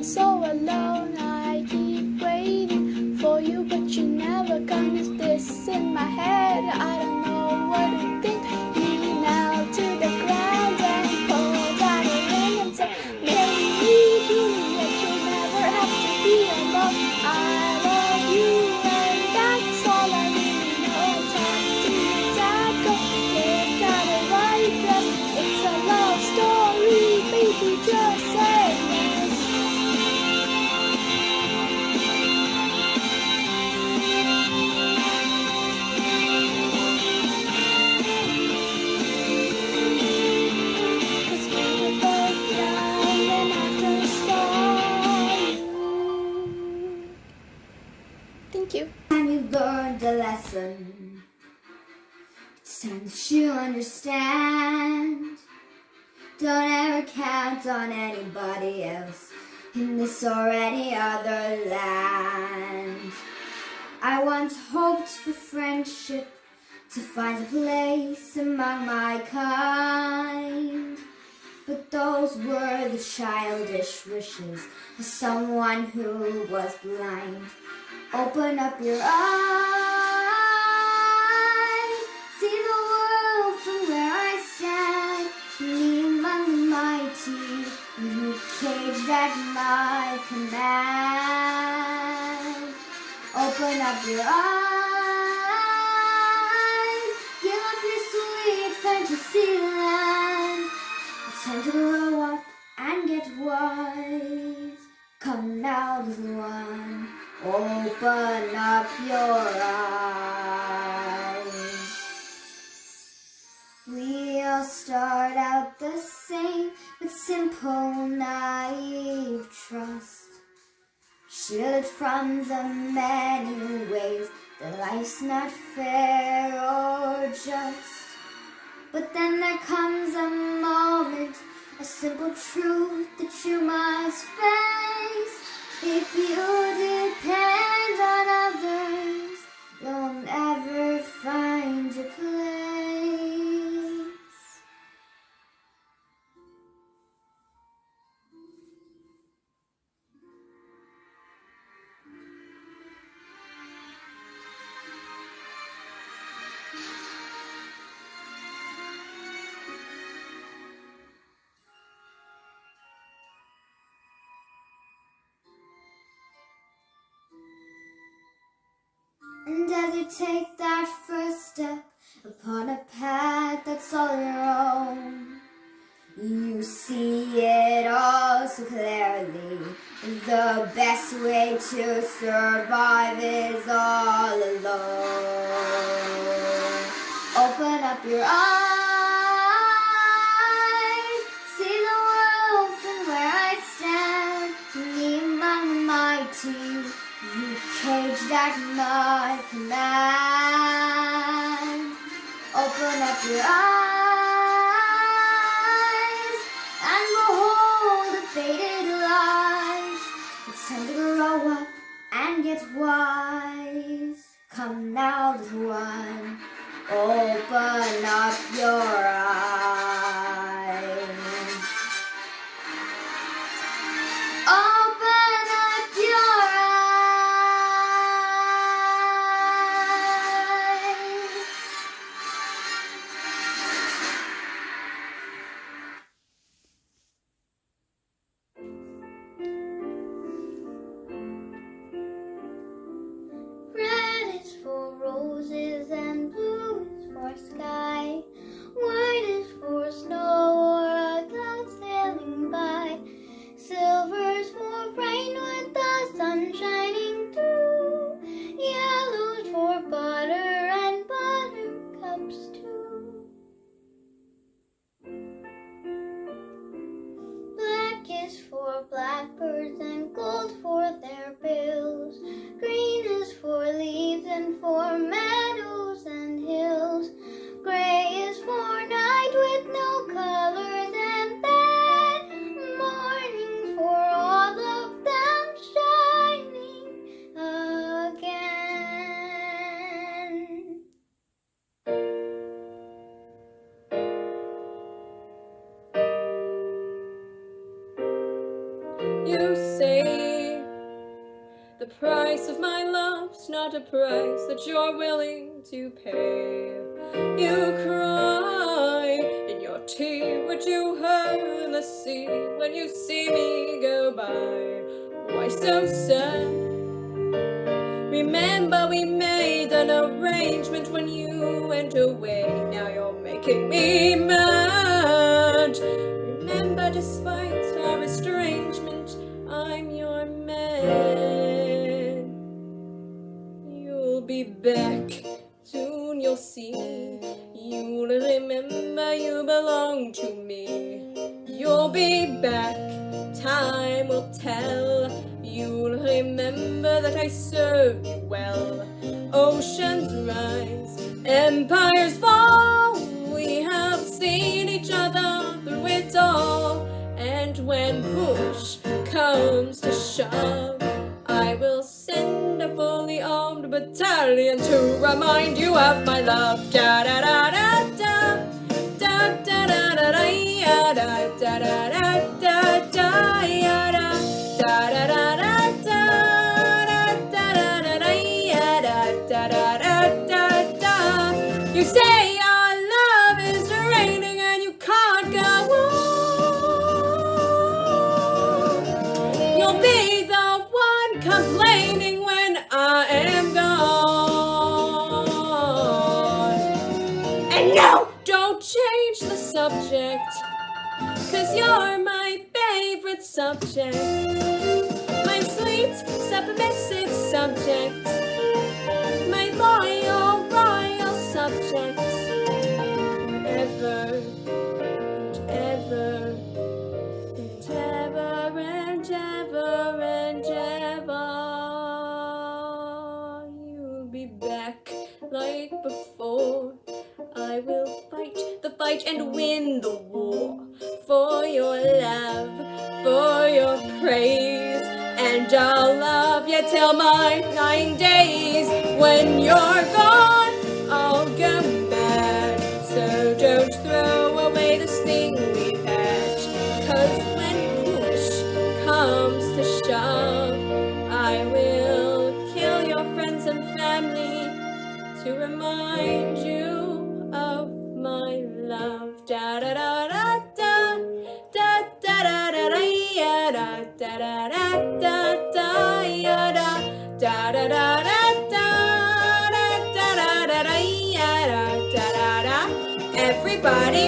so alone. I keep waiting for you, but you never come. Is this in my head? I don't know what to think. He knelt to the ground and pulled out a ring and said, "Marry me, Juliet, you'll never have to be alone. I love you, and that's all I really know. Talk to your dad, go pick out a white dress. It's a love story, baby, just say yes." Cause we were both young when I first saw you. Thank you. Time you learned a lesson, it's time that you understand. Don't ever count on anybody else in this or any other land. I once hoped for friendship, to find a place among my kind, but those were the childish wishes of someone who was blind. Open up your eyes, see the world from where I stand. Me among the mighty, you caged at my command. Open up your eyes, give up your sweet fantasy land. It's time to grow up and get wise. Come now, little one, open up your eyes. We all start out the same, with simple, naive trust, shielded from the many ways that life's not fair or just. But then there comes a moment, a simple truth that you must face. If you depend on others, you'll never find your place. And as you take that first step upon a path that's all your own, you see it all so clearly. The best way to survive is all alone. Open up your eyes, see the world from where I stand. Me among the mighty, you caged at my command. Open up your eyes and behold the faded light. It's time to grow up and get wise. Come now, little one, open up your eyes. Open up your eyes. Red is for roses and blue is for sky. White is for snow or a cloud sailing by. Silver is for rain with the sun shining through. Yellow is for butter and buttercups too. Black is for blackbirds and gold for their bills. Green is for leaves and for meadows and hills. Gray is for night with no colors, and then morning for all of them shining again. You say it's not a price that you're willing to pay. You cry in your tea, would you hurl in the sea when you see me go by? Why so sad? Remember we made an arrangement when you went away. Now you're making me mad. Remember, despite our estrangement, I'm your man. You'll be back, soon you'll see. You'll remember you belong to me. You'll be back, time will tell. You'll remember that I served you well. Oceans rise, empires fall. We have seen each other through it all. And when push comes to shove, I will send a fully armed battalion to remind you of my love. Da da da da da, da da da da da, da da da da da, da da da da da da. You say our love is raining and you can't go on. You'll be the one complaining when I am gone. And no, don't change the subject, 'cause you're my favorite subject. My sweet, submissive subject. My loyal, royal subject. Ever and ever and ever and ever and ever. You'll be back like before. I will fight the fight and win the war. For your love, for your praise. And I'll love you till my 9 days. When you're gone, I'll go mad. So don't throw away this thing we've had. 'Cause when push comes to shove, I will kill your friends and family to remind you of my love. Da da da da da, da da da da da, da da da da da, da da da da da da. Everybody